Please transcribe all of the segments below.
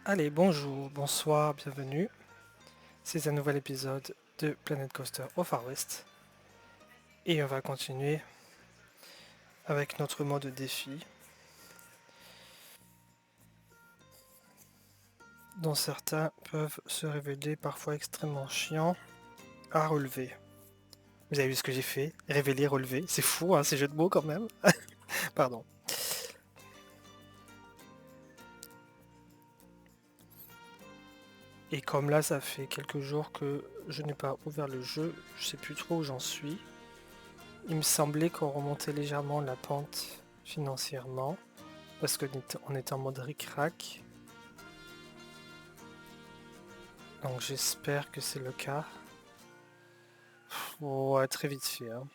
Allez, bonjour, bonsoir, bienvenue. C'est un nouvel épisode de Planet Coaster au Far West. Et on va continuer avec notre mode défi, dont certains peuvent se révéler parfois extrêmement chiants à relever. Vous avez vu ce que j'ai fait? Révéler, relever. C'est fou, hein, ces jeux de mots quand même. Pardon. Et comme là, ça fait quelques jours que je n'ai pas ouvert le jeu, je sais plus trop où j'en suis. Il me semblait qu'on remontait légèrement la pente financièrement, parce qu'on est en mode ric-rac. Donc j'espère que c'est le cas. Ouais, très vite fait, hein.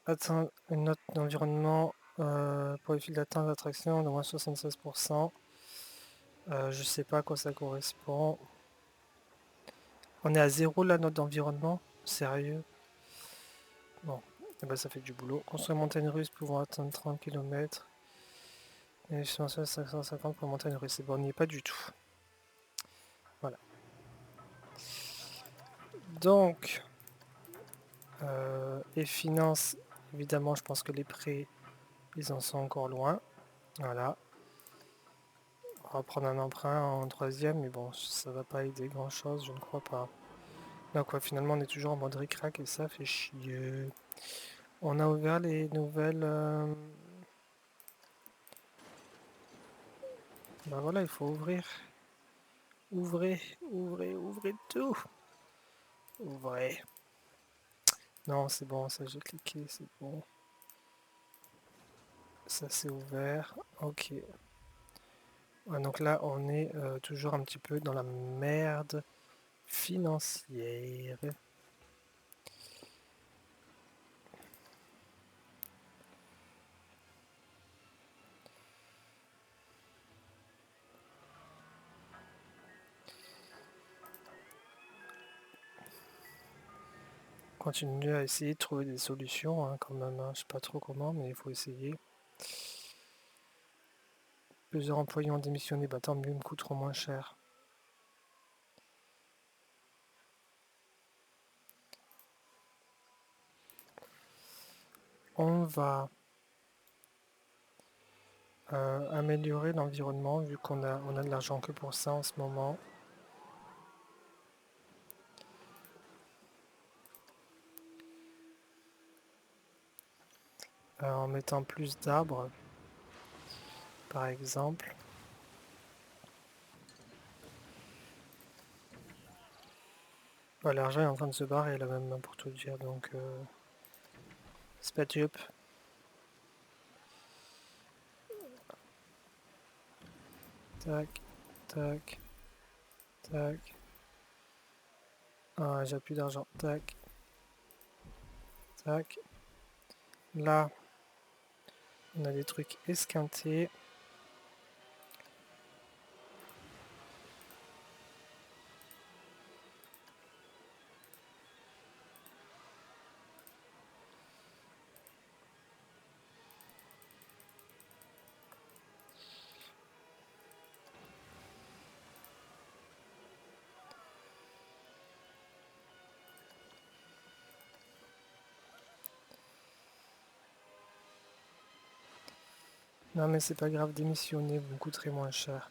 Atteindre une note d'environnement pour les fils d'atteinte d'attraction de moins 76%. Je sais pas à quoi ça correspond. On est à zéro la note d'environnement? Sérieux? Bon, eh ben, ça fait du boulot. Construire une montagne russe pouvant atteindre 30 km. Et 550 pour montagne russe. Et bon, on n'y est pas du tout. Voilà. Donc, et finance, évidemment, je pense que les prêts, ils en sont encore loin. Voilà. On va prendre un emprunt en troisième, mais bon, ça va pas aider grand chose, je ne crois pas. Donc ouais, finalement on est toujours en mode ric-rac et ça fait chier. On a ouvert les nouvelles... Bah voilà, il faut ouvrir. Ouvrez, ouvrez, ouvrez tout. Ouvrez. Non, c'est bon, ça j'ai cliqué, c'est bon. Ça c'est ouvert. Ok. Ouais, donc là on est toujours un petit peu dans la merde financière. Continuer à essayer de trouver des solutions hein, quand même, hein. Je sais pas trop comment, mais il faut essayer. Plusieurs employés ont démissionné, bah tant mieux, ils me coûteront moins cher. On va améliorer l'environnement vu on a de l'argent que pour ça en ce moment. En mettant plus d'arbres, par exemple. Bah, l'argent est en train de se barrer là même pour tout dire, donc c'est pas top. Tac, tac, tac. Ah, j'ai plus d'argent. Tac, tac. Là, on a des trucs esquintés. Non mais c'est pas grave, démissionner vous me coûterez moins cher.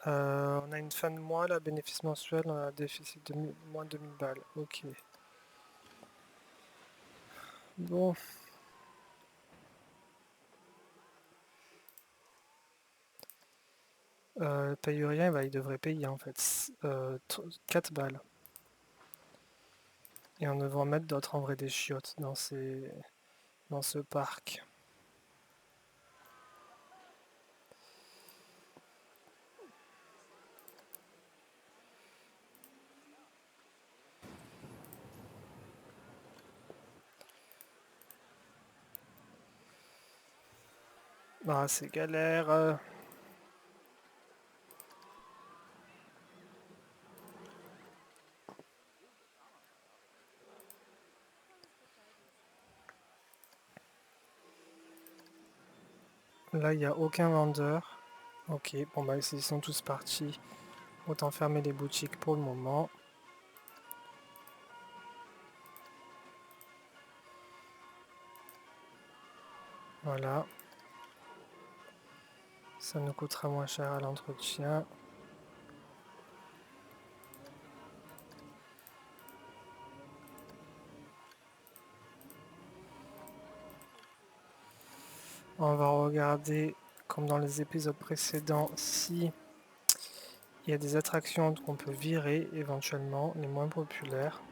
On a une fin de mois là, bénéfice mensuel, on a un déficit de moins 2000 balles. Ok. Bon. Paye rien, bah, il devrait payer en fait 4 balles. Et on devrait en mettre d'autres en vrai des chiottes dans ce parc. Ah c'est galère. Là il n'y a aucun vendeur. Ok, bon bah s'ils sont tous partis, autant fermer les boutiques pour le moment. Voilà. Ça nous coûtera moins cher à l'entretien. On va regarder, comme dans les épisodes précédents, si il y a des attractions qu'on peut virer éventuellement, les moins populaires.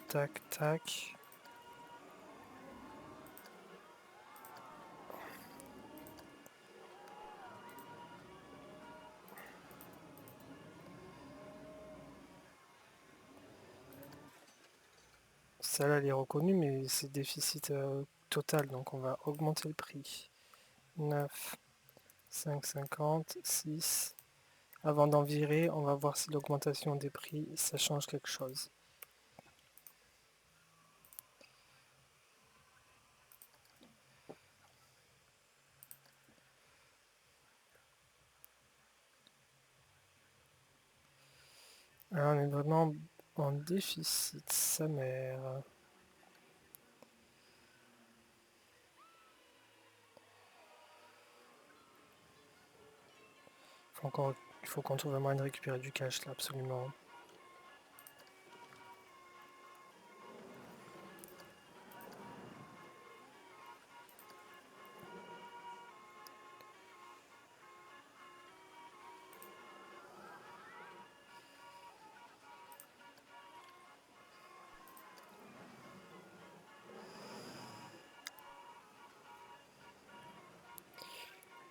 Tac, tac. Celle-là, elle est reconnue, mais c'est déficit total, donc on va augmenter le prix. 9, 5,50, 6. Avant d'en virer, on va voir si l'augmentation des prix, ça change quelque chose. Alors, on est vraiment en déficit, sa mère. Il faut qu'on trouve un moyen de récupérer du cash là, absolument.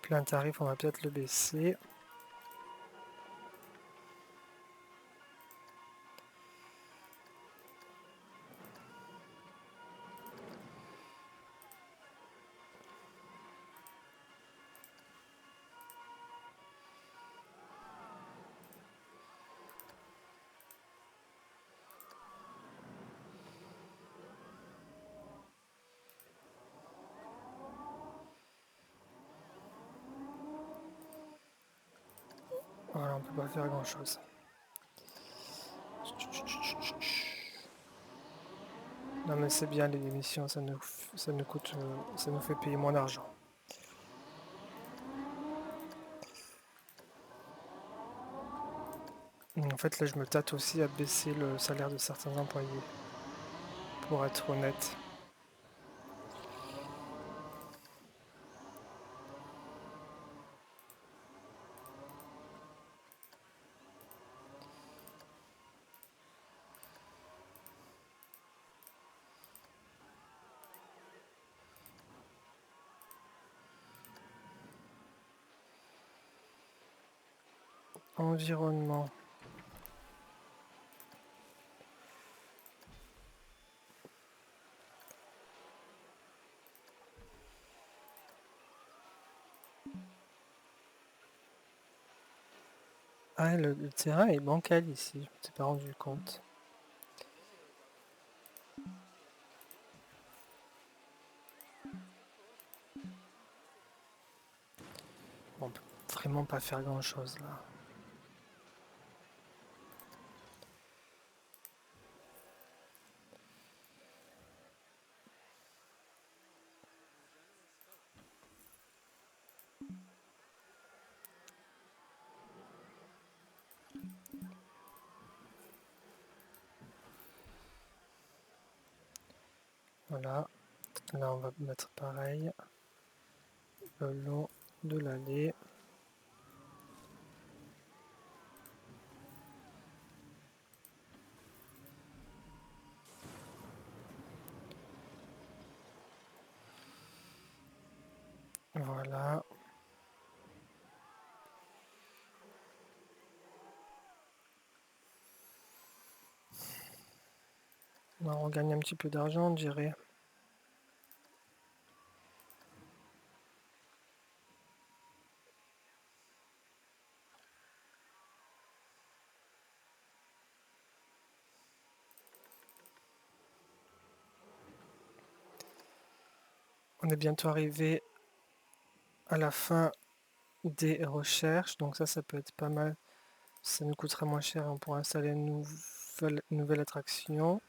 Plein tarif, on va peut-être le baisser. Voilà, on peut pas faire grand-chose. Non mais c'est bien les émissions, ça nous coûte, ça nous fait payer moins d'argent. En fait là je me tâte aussi à baisser le salaire de certains employés, pour être honnête. Environnement. Ah le terrain est bancal ici, je m'étais pas rendu compte. Bon, on peut vraiment pas faire grand-chose là. Voilà, là on va mettre pareil, le long de l'allée. Voilà. On gagne un petit peu d'argent, on dirait. On est bientôt arrivé à la fin des recherches, donc ça peut être pas mal. Ça nous coûtera moins cher, on pourra installer une nouvelle attraction.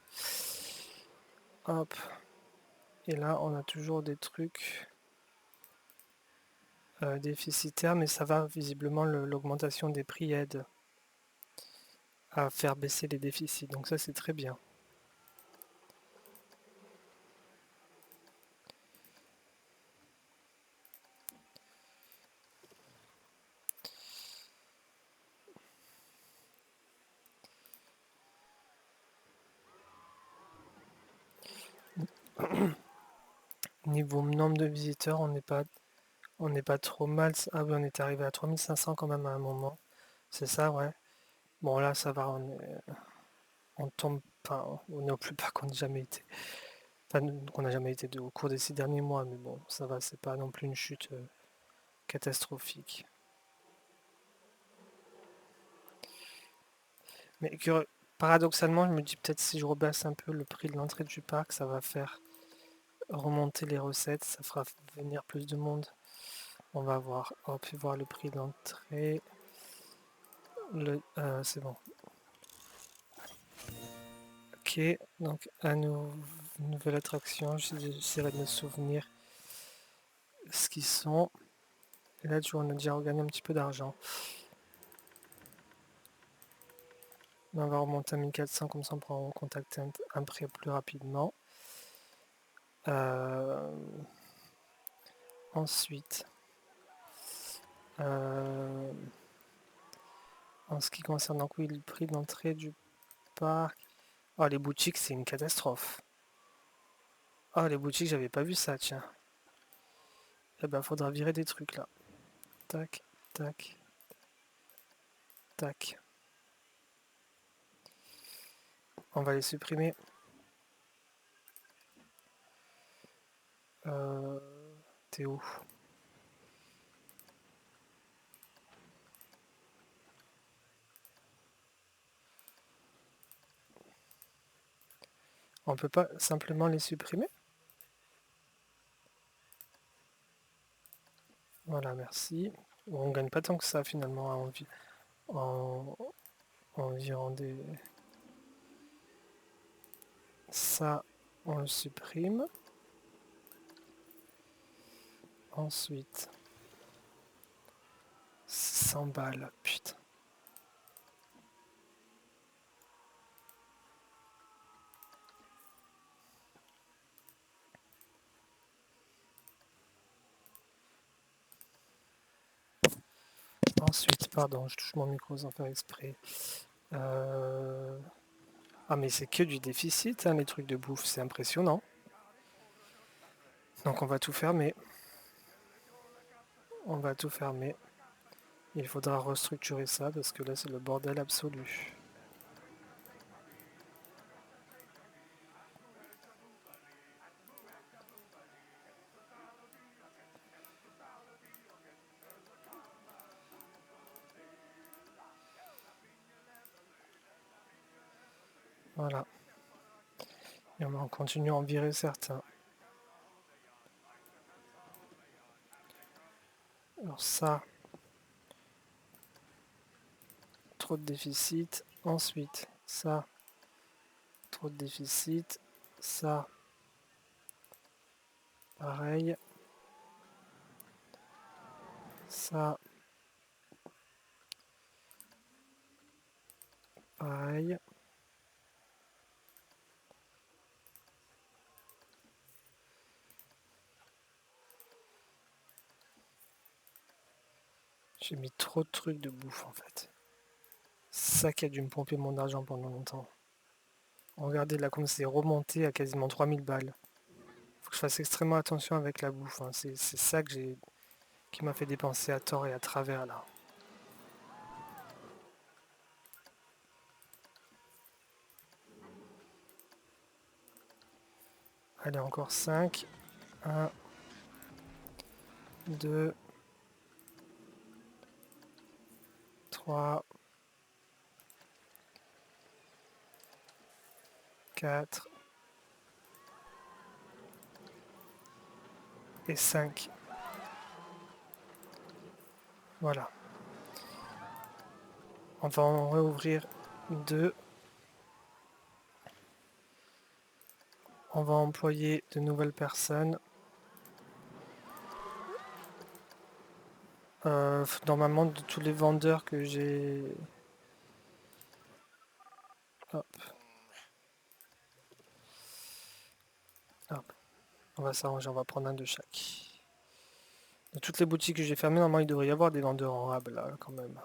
Hop. Et là, on a toujours des trucs déficitaires, mais ça va, visiblement, l'augmentation des prix aide à faire baisser les déficits. Donc ça, c'est très bien. Niveau nombre de visiteurs, on n'est pas trop mal. Ah oui, on est arrivé à 3500 quand même à un moment. C'est ça, ouais. Bon, là, ça va, on tombe pas, on est au plus bas qu'on n'a jamais été. Enfin, qu'on n'a jamais été au cours des 6 derniers mois, mais bon, ça va, c'est pas non plus une chute catastrophique. Mais paradoxalement, je me dis peut-être si je rebaisse un peu le prix de l'entrée du parc, ça va faire remonter les recettes, ça fera venir plus de monde. On va voir. On peut voir le prix d'entrée. C'est bon. Ok, donc une nouvelle attraction. J'essaierai de me souvenir ce qu'ils sont. Et là, tu vois, on a déjà regagné un petit peu d'argent. On va remonter à 1400, comme ça on pourra contacter un prix plus rapidement. Ensuite, en ce qui concerne donc oui, le prix d'entrée du parc. Oh, les boutiques, c'est une catastrophe. Oh, les boutiques, j'avais pas vu ça, tiens. Eh ben, faudra virer des trucs là. Tac, tac, tac. On va les supprimer. T'es où? On peut pas simplement les supprimer? Voilà, merci. On gagne pas tant que ça finalement en virant des... Ça, on le supprime. Ensuite, 600 balles, putain. Ensuite, pardon, je touche mon micro sans faire exprès. Ah mais c'est que du déficit, hein, les trucs de bouffe, c'est impressionnant. Donc on va tout fermer. On va tout fermer. Il faudra restructurer ça parce que là c'est le bordel absolu. Voilà. Et on va continuer à en virer certains. Alors ça, trop de déficit. Ensuite, ça, trop de déficit. Ça, pareil. Ça, pareil. J'ai mis trop de trucs de bouffe en fait. C'est ça qui a dû me pomper mon argent pendant longtemps. Regardez là comme c'est remonté à quasiment 3000 balles. Faut que je fasse extrêmement attention avec la bouffe, hein. C'est ça qui m'a fait dépenser à tort et à travers là. Allez, encore 5. 1, 2, 3, 4, et 5. Voilà. On va en réouvrir 2. On va employer de nouvelles personnes. Normalement, de tous les vendeurs que j'ai... Hop, hop. On va s'arranger, on va prendre un de chaque. De toutes les boutiques que j'ai fermées, normalement, il devrait y avoir des vendeurs en rab, là, quand même.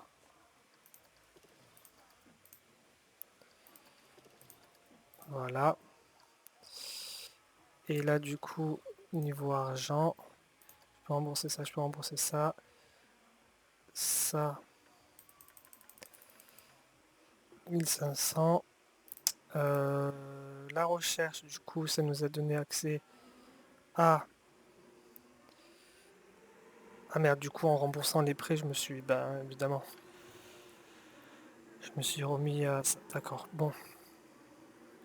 Voilà. Et là, du coup, niveau argent, je peux rembourser ça, je peux rembourser ça. Ça, 1500. La recherche, du coup, ça nous a donné accès à... Ah merde, du coup, en remboursant les prêts, je me suis... Ben, évidemment. Je me suis remis à ça. D'accord. Bon.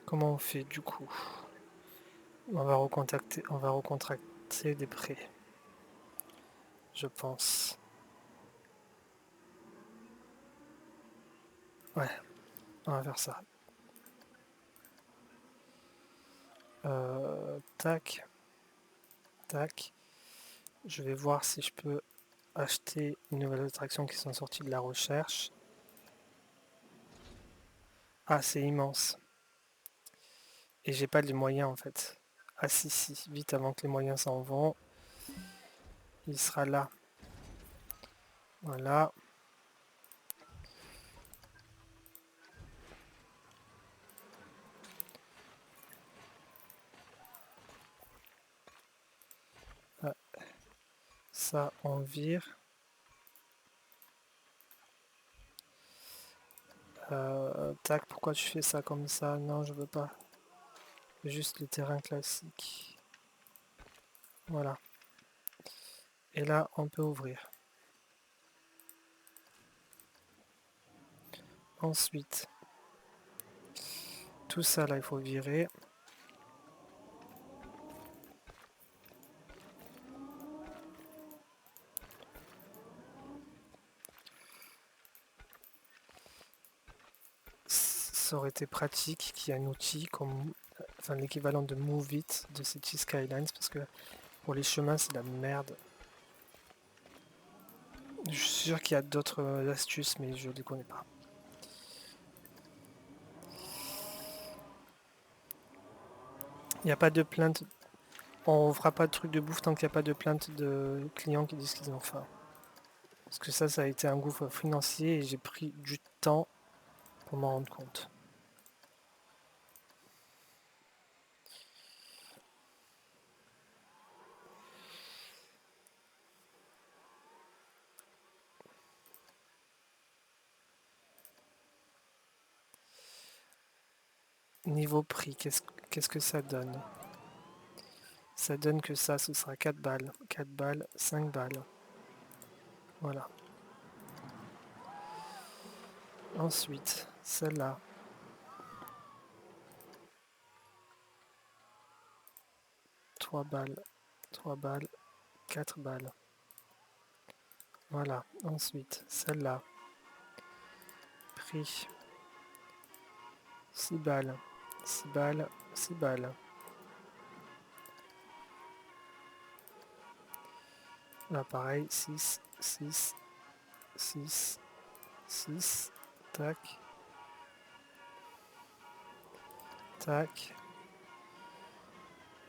Comment on fait, du coup? On va recontracter des prêts, je pense. Ouais, on va faire ça. Tac, tac. Je vais voir si je peux acheter une nouvelle attraction qui sont sorties de la recherche. Ah, c'est immense. Et j'ai pas les moyens en fait. Ah si, si, vite avant que les moyens s'en vont. Il sera là. Voilà. Ah, ça, on vire. Tac, pourquoi tu fais ça comme ça? Non, je veux pas. Juste les terrains classiques. Voilà. Et là, on peut ouvrir. Ensuite, tout ça là, il faut virer. Ça aurait été pratique qu'il y ait un outil comme enfin, l'équivalent de Move It de City Skylines parce que pour les chemins c'est la merde. Je suis sûr qu'il y a d'autres astuces mais je ne les connais pas. Il n'y a pas de plainte. On fera pas de truc de bouffe tant qu'il n'y a pas de plainte de clients qui disent qu'ils ont faim. Parce que ça a été un gouffre financier et j'ai pris du temps pour m'en rendre compte. Niveau prix, qu'est-ce que ça donne? Ça donne que ça, ce sera 4 balles. 4 balles, 5 balles. Voilà. Ensuite, celle-là. 3 balles, 3 balles, 4 balles. Voilà. Ensuite, celle-là. Prix 6 balles, 6 balles, 6 balles. Là, pareil, 6, 6, 6, 6. Tac, tac.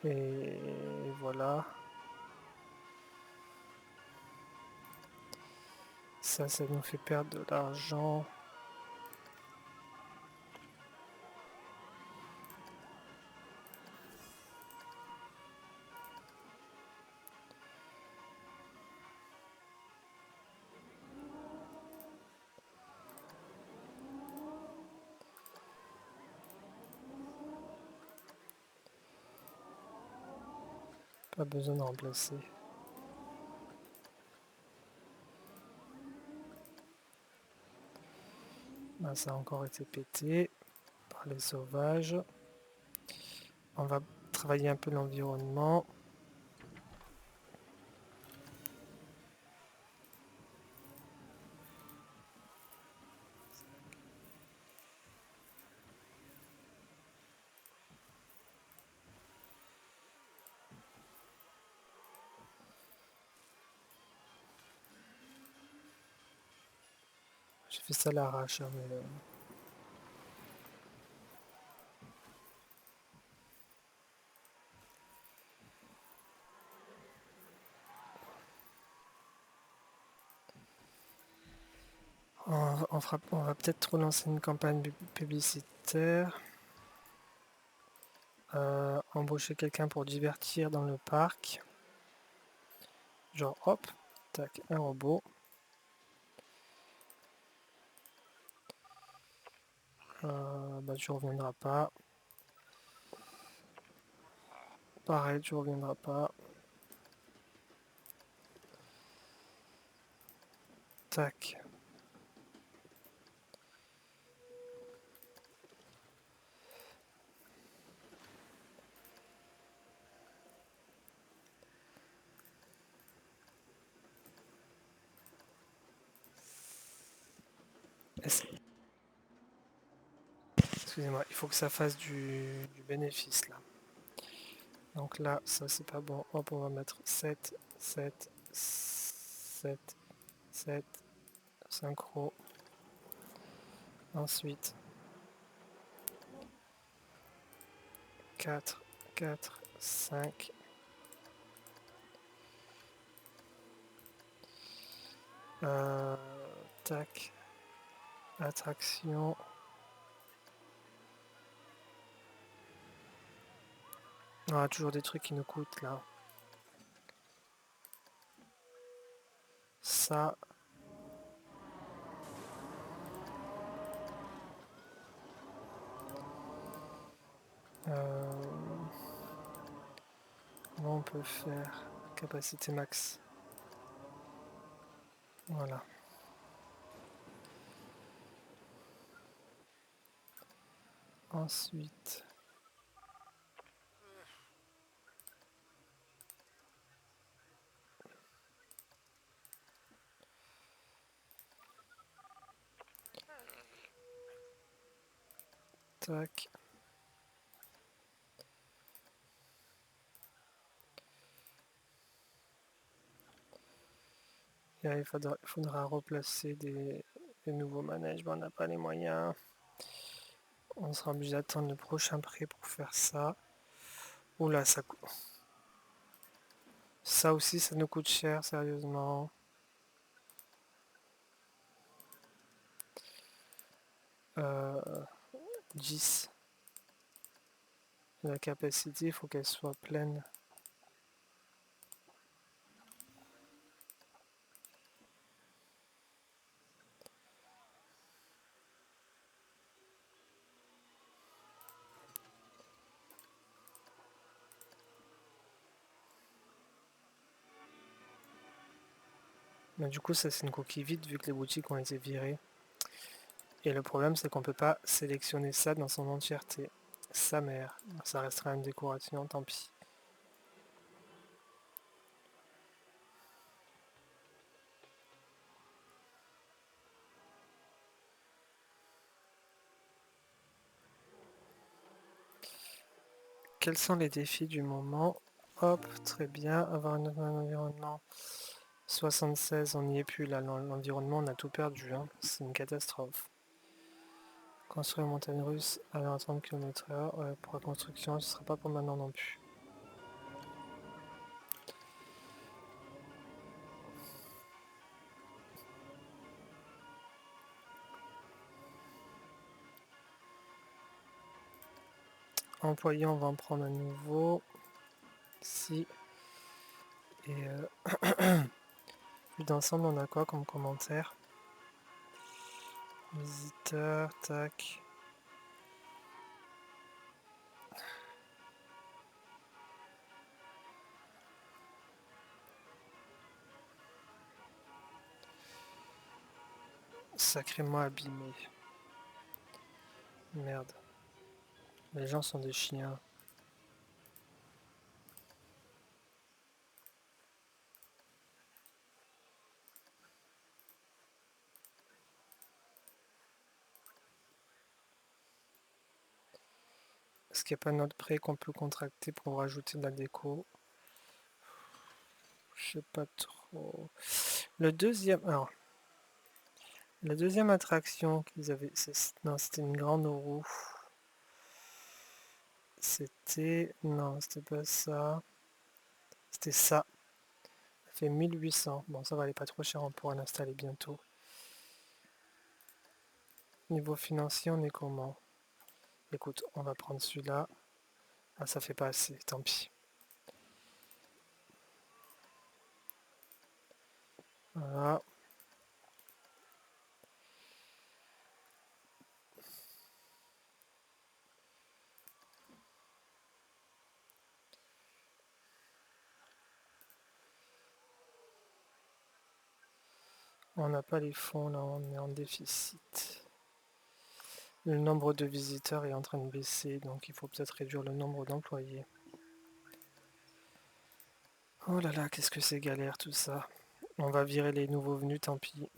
Et voilà. Ça nous fait perdre de l'argent. Pas besoin de remplacer. Là, ça a encore été pété par les sauvages. On va travailler un peu l'environnement. J'ai fait ça à l'arrache, hein, mais, on va peut-être relancer une campagne publicitaire. Embaucher quelqu'un pour divertir dans le parc. Genre hop, tac, un robot. Bah tu reviendras pas. Pareil, tu reviendras pas. Tac. Excusez-moi, il faut que ça fasse du bénéfice là. Donc là, ça c'est pas bon. Hop, on va mettre 7, 7, 7, 7, synchro. Ensuite, 4, 4, 5. Tac. Attraction. Ah, toujours des trucs qui nous coûtent là. Ça. Comment on peut faire? Capacité max. Voilà. Ensuite. Tac. Et là, il faudra replacer des nouveaux manèges, mais on n'a pas les moyens. On sera obligé d'attendre le prochain prêt pour faire ça. Oula, ça coûte. Ça aussi, ça nous coûte cher, sérieusement. Euh, 10. La capacité, il faut qu'elle soit pleine. Mais du coup, ça c'est une coquille vide vu que les boutiques ont été virées. Et le problème, c'est qu'on peut pas sélectionner ça dans son entièreté. Sa mère. Ça restera une décoration, tant pis. Quels sont les défis du moment? Hop, très bien. Avoir un environnement. 76, on n'y est plus là. L'environnement, on a tout perdu, hein. C'est une catastrophe. Construire une montagne russe à 30 km/h. Ouais, pour la construction, ce sera pas pour maintenant non plus. Employé, on va en prendre un nouveau. Ici. Et vue d'ensemble, on a quoi comme commentaire? Visiteur, tac. Sacrément abîmé. Merde. Les gens sont des chiens. Est-ce qu'il n'y a pas notre prêt qu'on peut contracter pour rajouter de la déco? Je sais pas trop. Le deuxième. Alors, La deuxième attraction qu'ils avaient... Non, c'était une grande roue. C'était... Non, c'était pas ça. C'était ça. Ça fait 1800. Bon, ça valait pas trop cher, on pourra l'installer bientôt. Niveau financier, on est comment? Écoute, on va prendre celui-là. Ah, ça fait pas assez, tant pis. Voilà. On n'a pas les fonds, là, on est en déficit. Le nombre de visiteurs est en train de baisser, donc il faut peut-être réduire le nombre d'employés. Oh là là, qu'est-ce que c'est galère tout ça. On va virer les nouveaux venus, tant pis.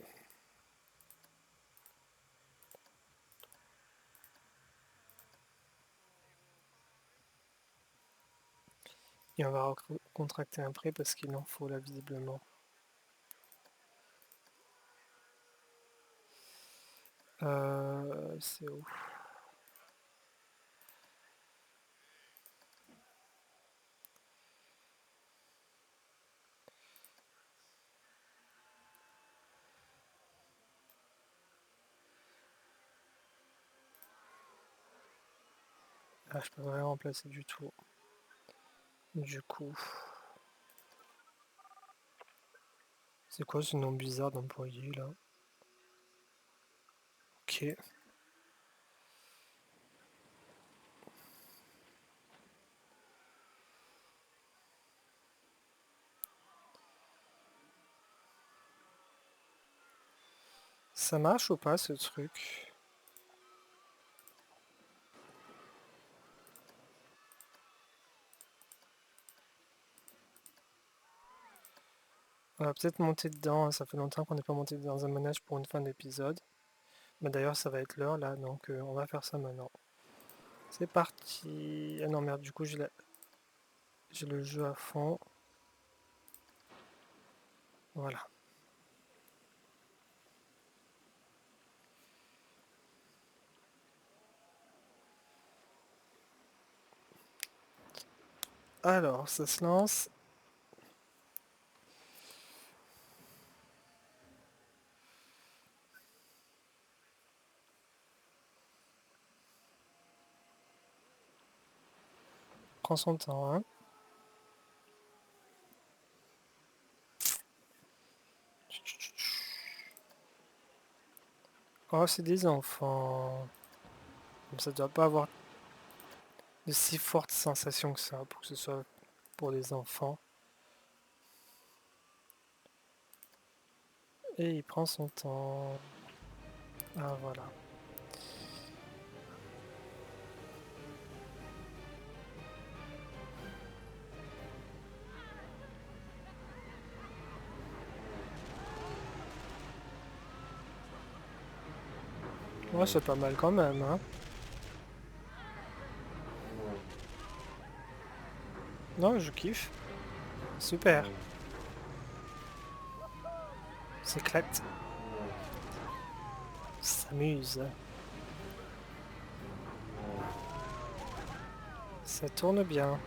Et on va contracter un prêt parce qu'il en faut là, visiblement. C'est où? Ah, je peux rien remplacer du tout. Du coup... C'est quoi ce nom bizarre d'employé là? Ok. Ça marche ou pas ce truc? On va peut-être monter dedans, hein, ça fait longtemps qu'on n'est pas monté dans un manège pour une fin d'épisode. Mais d'ailleurs ça va être l'heure là, donc on va faire ça maintenant. C'est parti. Ah non merde, du coup j'ai le jeu à fond. Voilà. Alors, ça se lance. Prend son temps, hein. Oh, c'est des enfants. Ça doit pas avoir de si fortes sensations que ça pour que ce soit pour des enfants. Et il prend son temps. Ah voilà. Ouais, c'est pas mal quand même, hein. Non, je kiffe. Super. S'éclate. S'amuse. Ça tourne bien.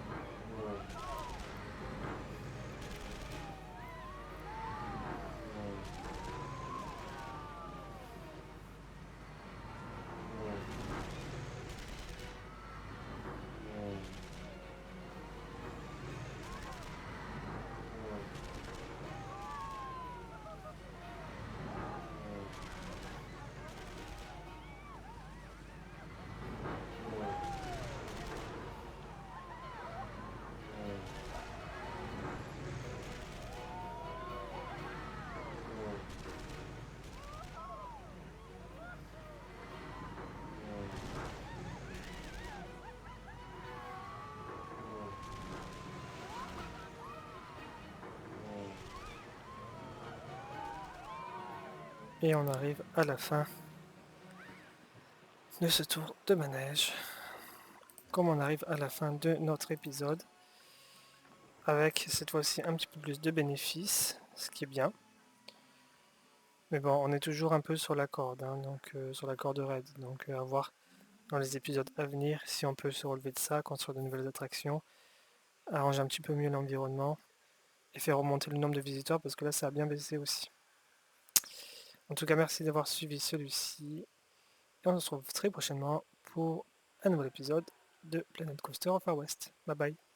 Et on arrive à la fin de ce tour de manège. Comme on arrive à la fin de notre épisode, avec cette fois-ci un petit peu plus de bénéfices, ce qui est bien. Mais bon, on est toujours un peu sur la corde, hein, donc sur la corde raide. Donc à voir dans les épisodes à venir si on peut se relever de ça, construire de nouvelles attractions, arranger un petit peu mieux l'environnement et faire remonter le nombre de visiteurs parce que là ça a bien baissé aussi. En tout cas, merci d'avoir suivi celui-ci et on se retrouve très prochainement pour un nouvel épisode de Planet Coaster au Far West. Bye bye.